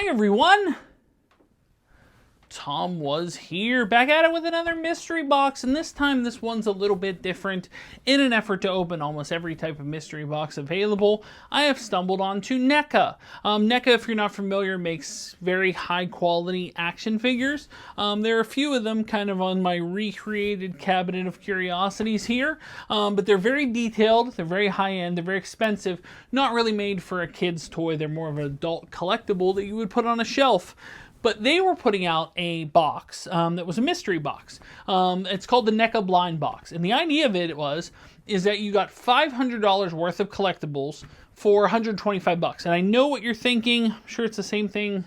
Hi everyone! TomWasHere, back at it with another mystery box, and this time this one's a little bit different. In an effort to open almost every type of mystery box available, I have stumbled onto NECA. NECA, if you're not familiar, makes very high quality action figures. There are a few of them kind of on my recreated cabinet of curiosities here, but they're very detailed, they're very high end, they're very expensive, not really made for a kid's toy. They're more of an adult collectible that you would put on a shelf. But they were putting out a box that was a mystery box. It's called the NECA blind box. And the idea of it is that you got $500 worth of collectibles for 125 bucks. And I know what you're thinking. I'm sure it's the same thing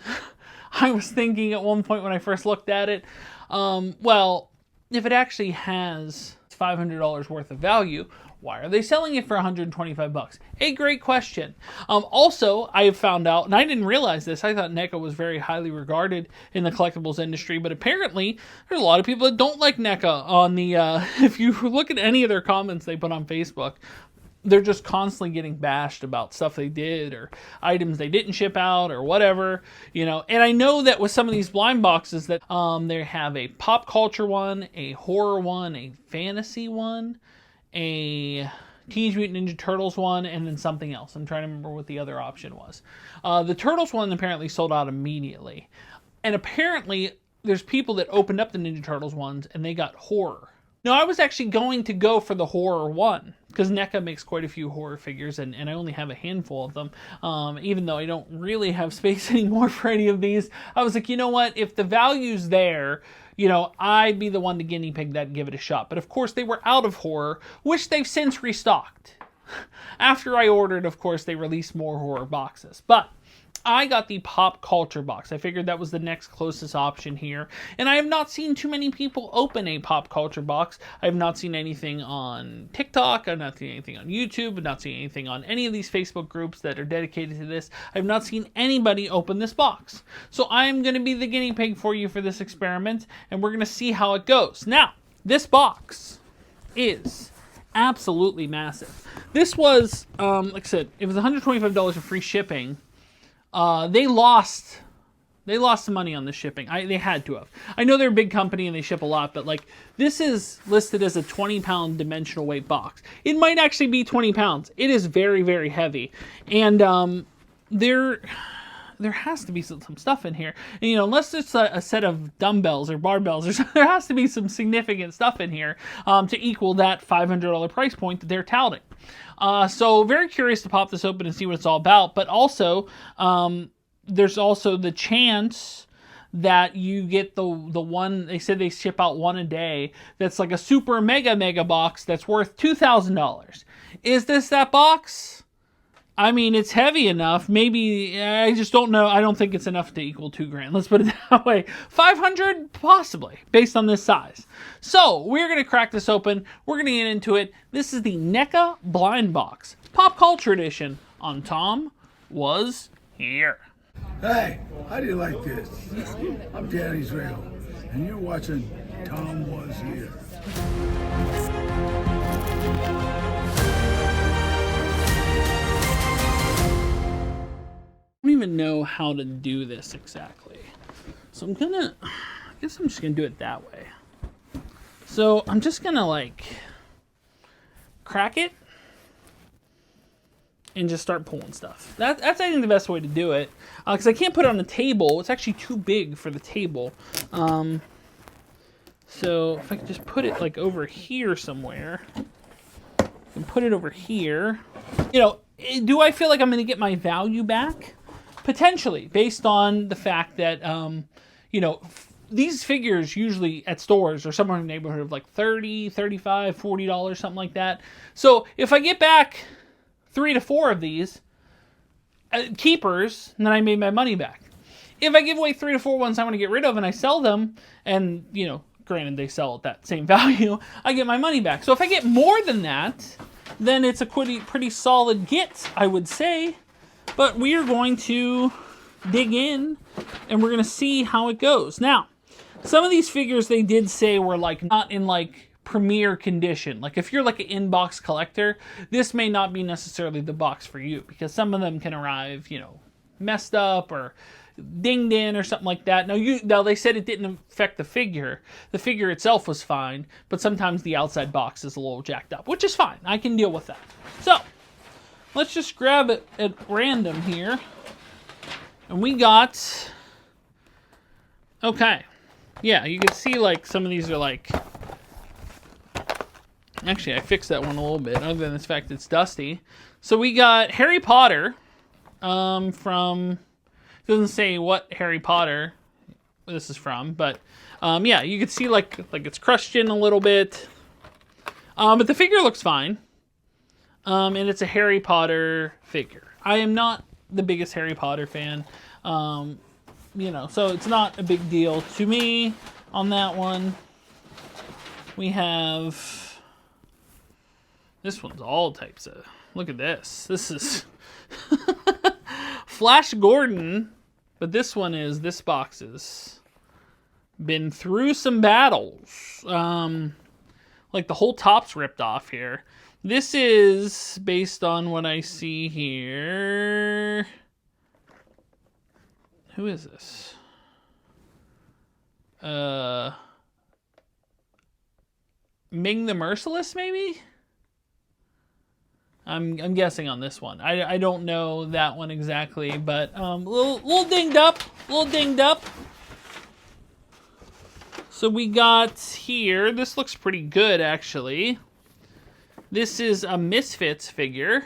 I was thinking at one point when I first looked at it. Well, if it actually has $500 worth of value, why are they selling it for 125 bucks? A great question. Also, I have found out, and I didn't realize this, I thought NECA was very highly regarded in the collectibles industry, but apparently there's a lot of people that don't like NECA on the, if you look at any of their comments they put on Facebook, they're just constantly getting bashed about stuff they did or items they didn't ship out or whatever, you know. And I know that with some of these blind boxes that they have a pop culture one, a horror one, a fantasy one, a Teenage Mutant Ninja Turtles one, and then something else. I'm trying to remember what the other option was. The Turtles one apparently sold out immediately. And apparently there's people that opened up the Ninja Turtles ones and they got horror. Now, I was actually going to go for the horror one, because NECA makes quite a few horror figures, and I only have a handful of them. Even though I don't really have space anymore for any of these, I was like, you know what? If the value's there, you know, I'd be the one to guinea pig that and give it a shot. But of course, they were out of horror, which they've since restocked. After I ordered, of course, they released more horror boxes. But I got the pop culture box. I figured that was the next closest option here. And I have not seen too many people open a pop culture box. I have not seen anything on TikTok. I've not seen anything on YouTube. I've not seen anything on any of these Facebook groups that are dedicated to this. I've not seen anybody open this box. So I'm going to be the guinea pig for you for this experiment, and we're going to see how it goes. Now, this box is absolutely massive. This was, like I said, it was $125 of free shipping. They lost some money on the shipping. They had to have. I know they're a big company and they ship a lot, but like, this is listed as a 20-pound dimensional weight box. It might actually be 20 pounds. It is very, very heavy. And there has to be some stuff in here. And, you know, unless it's a set of dumbbells or barbells or something, there has to be some significant stuff in here to equal that $500 price point that they're touting. So very curious to pop this open and see what it's all about. But also, there's also the chance that you get the one, they said they ship out one a day, that's like a super mega box that's worth $2,000. Is this that box? I mean, it's heavy enough. Maybe, I just don't know. I don't think it's enough to equal $2,000. Let's put it that way. 500, possibly, based on this size. So we're going to crack this open. We're going to get into it. This is the NECA Blind Box, Pop Culture Edition on TomWasHere. Hey, how do you like this? I'm Dan Israel, and you're watching TomWasHere. I don't even know how to do this exactly. So I guess I'm just gonna do it that way. So I'm just gonna like crack it and just start pulling stuff. That's I think the best way to do it, because I can't put it on the table. It's actually too big for the table. So if I could just put it like over here somewhere, and put it over here. You know, do I feel like I'm gonna get my value back? Potentially, based on the fact that, you know, these figures usually at stores are somewhere in the neighborhood of like $30, $35, $40, something like that. So if I get back 3 to 4 of these keepers, then I made my money back. If I give away 3 to 4 ones I want to get rid of and I sell them, and, you know, granted they sell at that same value, I get my money back. So if I get more than that, then it's a pretty solid get, I would say. But we are going to dig in and we're going to see how it goes. Now, some of these figures they did say were like not in like premier condition. Like if you're like an in-box collector, this may not be necessarily the box for you, because some of them can arrive, you know, messed up, or dinged in or something like that. Now they said it didn't affect the figure. The figure itself was fine, but sometimes the outside box is a little jacked up, which is fine. I can deal with that. So let's just grab it at random here. And we got, okay. Yeah, you can see like some of these are like, actually I fixed that one a little bit, other than the fact it's dusty. So we got Harry Potter from, it doesn't say what Harry Potter this is from, but yeah, you can see like it's crushed in a little bit. But the figure looks fine. And it's a Harry Potter figure. I am not the biggest Harry Potter fan. You know, so it's not a big deal to me on that one. We have, this one's all types of, look at this. This is Flash Gordon, but this one is, this box is been through some battles. Like the whole top's ripped off here. This is based on what I see here. Who is this? Ming the Merciless, maybe? I'm guessing on this one. I don't know that one exactly, but little dinged up, So we got here. This looks pretty good, actually. This is a Misfits figure.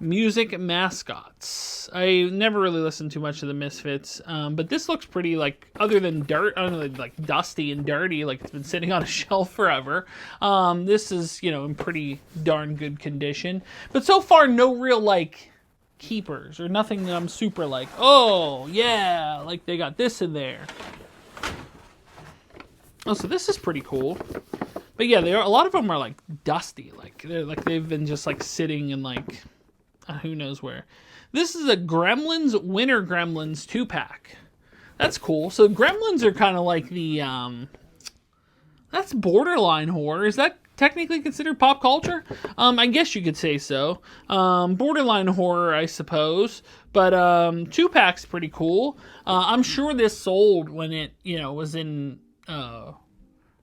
Music mascots. I never really listened too much to the Misfits, but this looks pretty, like, other than dirt, I don't know, like dusty and dirty, like it's been sitting on a shelf forever. This is, you know, in pretty darn good condition. But so far, no real, like, keepers or nothing that I'm super like, oh, yeah, like they got this in there. Oh, so this is pretty cool. But yeah, a lot of them are, like, dusty. Like, they've been just, like, sitting in, like, who knows where. This is a Gremlins Winter Gremlins 2-pack. That's cool. So Gremlins are kind of like the, that's borderline horror. Is that technically considered pop culture? I guess you could say so. Borderline horror, I suppose. But 2-pack's pretty cool. I'm sure this sold when it, you know, was in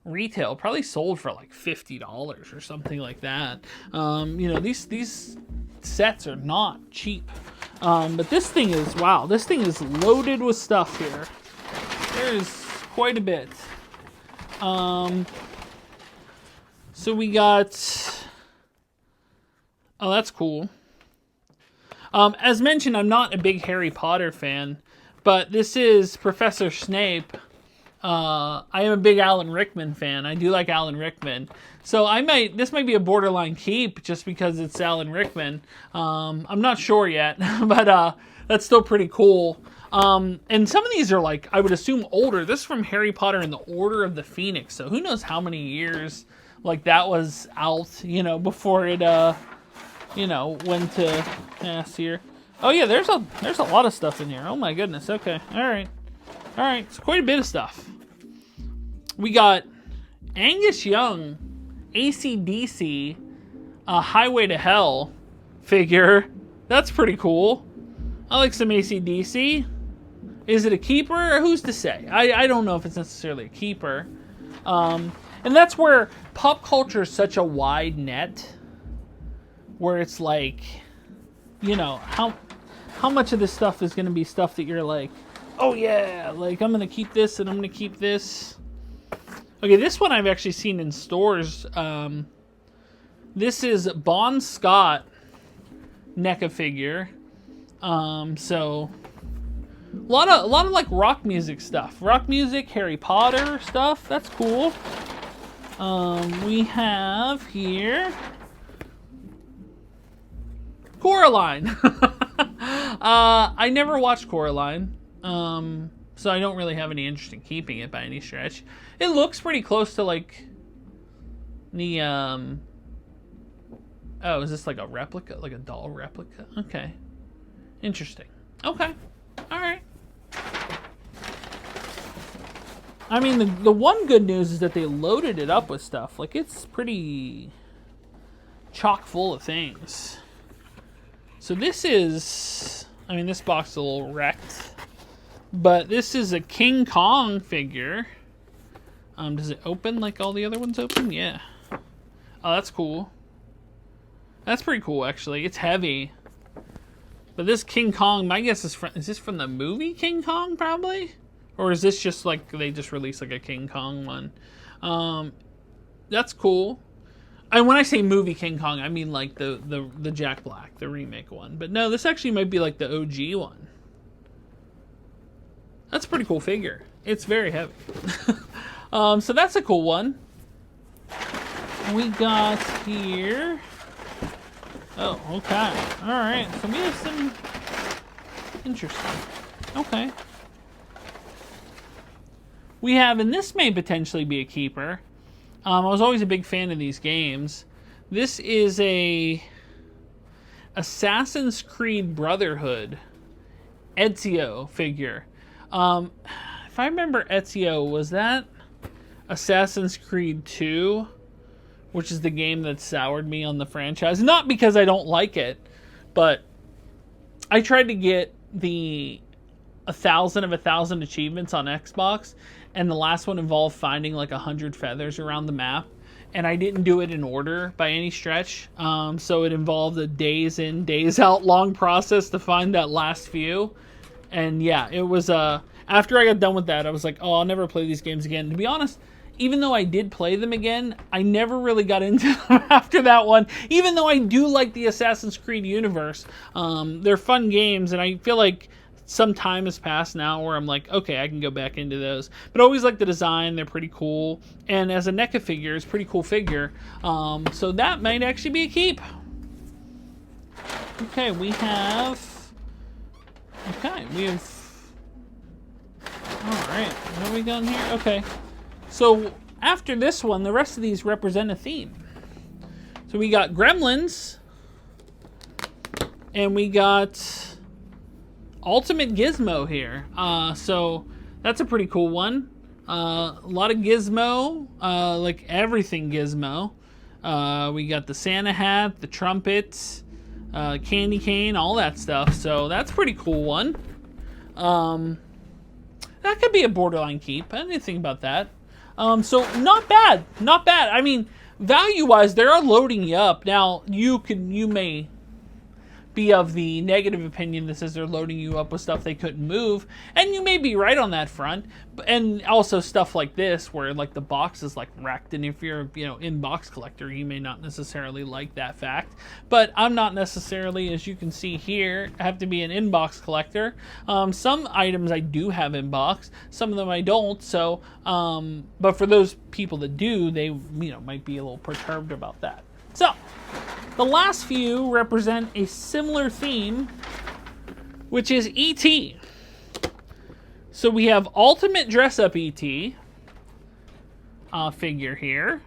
retail. Probably sold for like $50 or something like that. You know, these sets are not cheap. But this thing is, wow, this thing is loaded with stuff here. There's quite a bit. So we got, oh, that's cool. As mentioned, I'm not a big Harry Potter fan, but this is Professor Snape. I am a big Alan Rickman fan. I do like Alan Rickman. So this might be a borderline keep just because it's Alan Rickman. I'm not sure yet, but that's still pretty cool. And some of these are like, I would assume older. This is from Harry Potter and the Order of the Phoenix. So who knows how many years like that was out, you know, before it, you know, went to mass here. Oh yeah, there's a lot of stuff in here. Oh my goodness. Okay. All right. It's quite a bit of stuff. We got Angus Young, AC/DC, Highway to Hell figure. That's pretty cool. I like some AC/DC. Is it a keeper? Who's to say? I don't know if it's necessarily a keeper. And that's where pop culture is such a wide net, where it's like, you know, how much of this stuff is going to be stuff that you're like, oh yeah, like I'm going to keep this and I'm going to keep this. Okay, this one I've actually seen in stores. This is Bon Scott NECA figure. So a lot of like rock music stuff. Rock music, Harry Potter stuff. That's cool. We have here Coraline. I never watched Coraline. So I don't really have any interest in keeping it by any stretch. It looks pretty close to like the oh, is this like a replica, like a doll replica? Okay. Interesting. Okay. All right. I mean, the one good news is that they loaded it up with stuff. Like, it's pretty chock full of things. So this is, I mean, this box is a little wrecked, but this is a King Kong figure. Does it open like all the other ones open? Yeah. Oh, that's cool. That's pretty cool, actually. It's heavy. But this King Kong, my guess is this from the movie King Kong, probably? Or is this just like, they just released like a King Kong one? That's cool. And when I say movie King Kong, I mean like the Jack Black, the remake one. But no, this actually might be like the OG one. That's a pretty cool figure. It's very heavy. So that's a cool one. We got here. Oh, okay. Alright, so we have some interesting. Okay. We have, and this may potentially be a keeper. I was always a big fan of these games. This is a Assassin's Creed Brotherhood Ezio figure. If I remember Ezio, was that Assassin's Creed 2? Which is the game that soured me on the franchise. Not because I don't like it, but I tried to get the 1,000 of 1,000 achievements on Xbox, and the last one involved finding like 100 feathers around the map, and I didn't do it in order by any stretch. So it involved a days in, days out long process to find that last few. And yeah, it was after I got done with that, I was like, oh, I'll never play these games again. To be honest, even though I did play them again, I never really got into them after that one. Even though I do like the Assassin's Creed universe. They're fun games, and I feel like some time has passed now where I'm like, okay, I can go back into those. But I always like the design. They're pretty cool. And as a NECA figure, it's a pretty cool figure. So that might actually be a keep. Okay, we have... Alright, what have we done here? Okay. So, after this one, the rest of these represent a theme. So we got Gremlins, and we got Ultimate Gizmo here. So, that's a pretty cool one. A lot of Gizmo, like everything Gizmo. We got the Santa hat, the trumpet, candy cane, all that stuff. So, that's a pretty cool one. That could be a borderline keep. I didn't think about that. So not bad, not bad. I mean, value-wise, they are loading you up. Now, you may be of the negative opinion that says they're loading you up with stuff they couldn't move, and you may be right on that front. And also stuff like this, where like the box is like wrecked, and if you're in-box collector, you may not necessarily like that fact. But I'm not necessarily, as you can see here, have to be an in-box collector. Some items I do have in-box, some of them I don't. So, but for those people that do, they might be a little perturbed about that. So, the last few represent a similar theme, which is E.T. So we have Ultimate Dress-Up E.T. Figure here,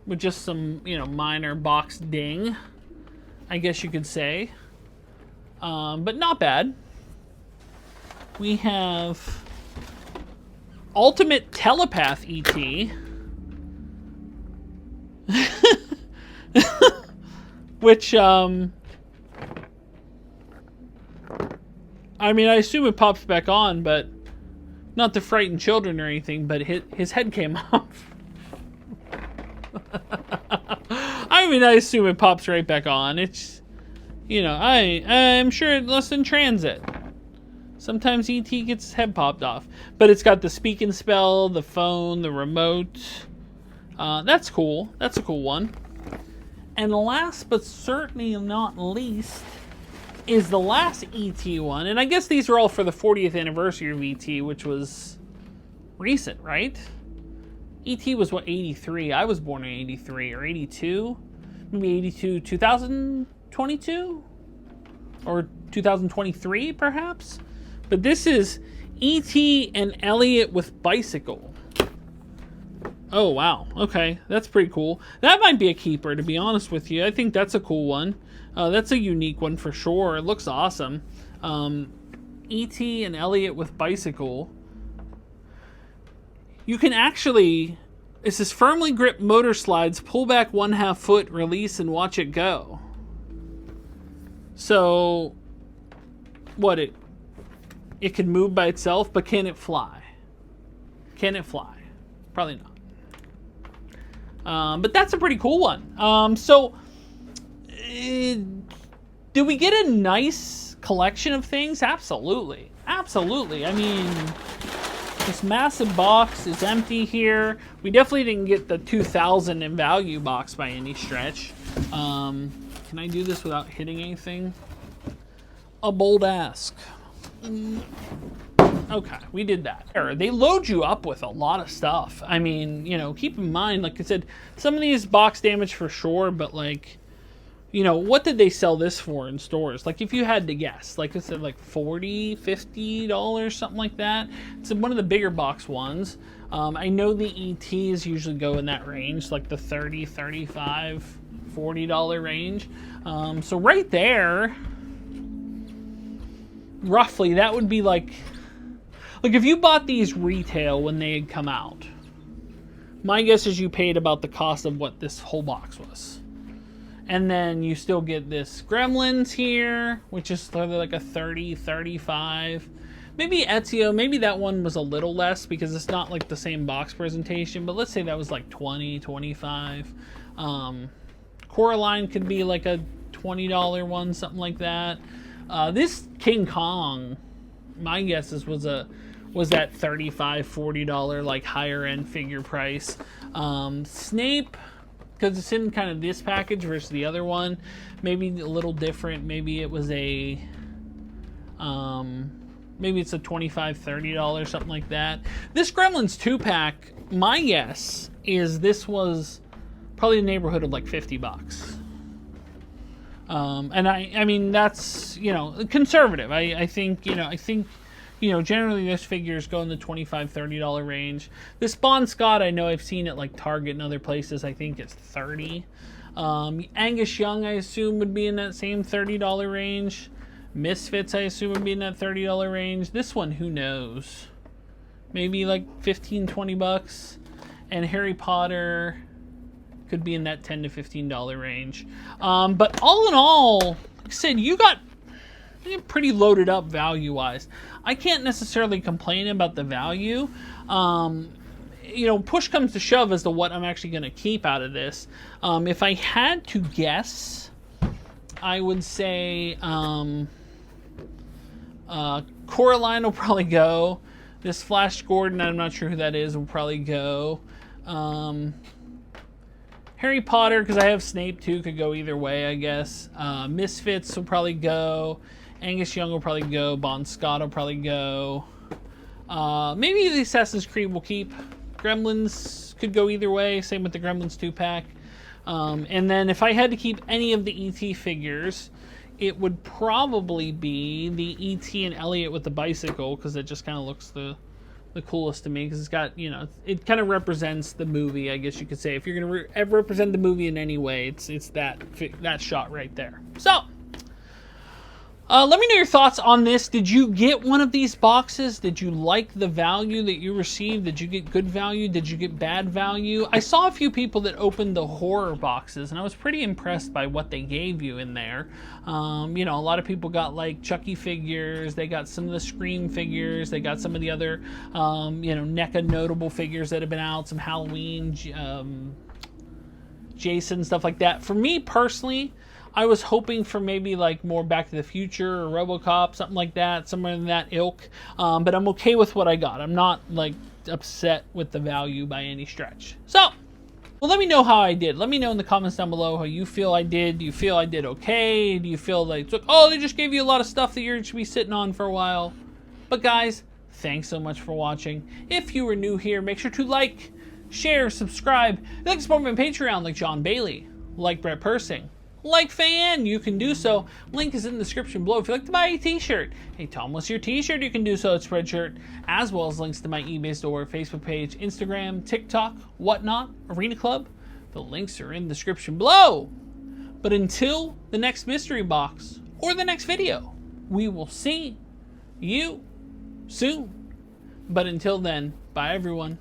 with just some, minor box ding, I guess you could say. But not bad. We have Ultimate Telepath E.T. Which, I mean, I assume it pops back on, but not to frighten children or anything, but his head came off. I mean, I assume it pops right back on. It's, I'm sure it's less in transit. Sometimes E.T. gets his head popped off. But it's got the speak and spell, the phone, the remote. That's cool. That's a cool one. And last but certainly not least is the last E.T. one. And I guess these are all for the 40th anniversary of E.T., which was recent, right? E.T. was, 83? I was born in 83 or 82. Maybe 82, 2022? Or 2023, perhaps? But this is E.T. and Elliot with bicycle. Oh, wow. Okay, that's pretty cool. That might be a keeper, to be honest with you. I think that's a cool one. That's a unique one for sure. It looks awesome. E.T. and Elliot with bicycle. You can actually... It says firmly grip motor slides, pull back 1/2 foot, release, and watch it go. So, what, it can move by itself, but can it fly? Can it fly? Probably not. But that's a pretty cool one. So, do we get a nice collection of things? Absolutely. Absolutely. I mean, this massive box is empty here. We definitely didn't get the 2,000 in value box by any stretch. Can I do this without hitting anything? A bold ask. Okay, we did that. They load you up with a lot of stuff. I mean, you know, keep in mind, like I said, some of these box damage for sure, but like, you know, what did they sell this for in stores? Like, if you had to guess, like I said, like $40, $50, something like that. It's one of the bigger box ones. I know the ETs usually go in that range, like the $30, $35, $40 range. So right there, roughly, that would be like if you bought these retail when they had come out, my guess is you paid about the cost of what this whole box was. And then you still get this Gremlins here, which is like a 30, 35. Maybe Ezio, maybe that one was a little less because it's not like the same box presentation, but let's say that was like 20, 25. Coraline could be like a $20 one, something like that. This King Kong, my guess is was that $35, $40 like higher end figure price. Snape, because it's in kind of this package versus the other one, maybe a little different. Maybe it was maybe it's a $25, $30, something like that. This Gremlins 2-pack, my guess is this was probably in the neighborhood of like $50. And I mean, that's, you know, conservative. I think, generally this figures go in the $25, $30 range. This Bon Scott, I know I've seen it like Target and other places. I think it's $30. Angus Young, I assume, would be in that same $30 range. Misfits, I assume, would be in that $30 range. This one, who knows? Maybe like $15, $20. And Harry Potter could be in that $10 to $15 range. But all in all, like I said, you got pretty loaded up value-wise. I can't necessarily complain about the value. Push comes to shove as to what I'm actually going to keep out of this. If I had to guess, I would say Coraline will probably go. This Flash Gordon, I'm not sure who that is, will probably go. Harry Potter, because I have Snape too, could go either way, I guess. Misfits will probably go. Angus Young will probably go. Bon Scott will probably go. Maybe the Assassin's Creed will keep. Gremlins could go either way. Same with the Gremlins 2-pack. And then if I had to keep any of the ET figures, it would probably be the ET and Elliot with the bicycle, because it just kind of looks the coolest to me, because it's got, it kind of represents the movie, I guess you could say. If you're going to represent the movie in any way, it's that shot right there. So, let me know your thoughts on this. Did you get one of these boxes? Did you like the value that you received? Did you get good value? Did you get bad value? I saw a few people that opened the horror boxes, and I was pretty impressed by what they gave you in there. A lot of people got like Chucky figures. They got some of the Scream figures. They got some of the other, NECA notable figures that have been out. Some Halloween, Jason, stuff like that. For me personally, I was hoping for maybe like more Back to the Future or RoboCop, something like that, somewhere in that ilk. But I'm okay with what I got. I'm not like upset with the value by any stretch. So, well, let me know how I did. Let me know in the comments down below how you feel I did. Do you feel I did okay? Do you feel like, they just gave you a lot of stuff that you should be sitting on for a while? But guys, thanks so much for watching. If you are new here, make sure to like, share, subscribe. If you'd like to support me on Patreon like John Bailey, like Brett Persing, like Fan, you can do so. Link is in the description below. If you'd like to buy a t-shirt, a TomWasHere t-shirt, you can do so at Spreadshirt, as well as links to my eBay store, Facebook page, Instagram, TikTok, whatnot, Arena Club. The links are in the description below. But until the next mystery box or the next video, we will see you soon. But until then, bye everyone.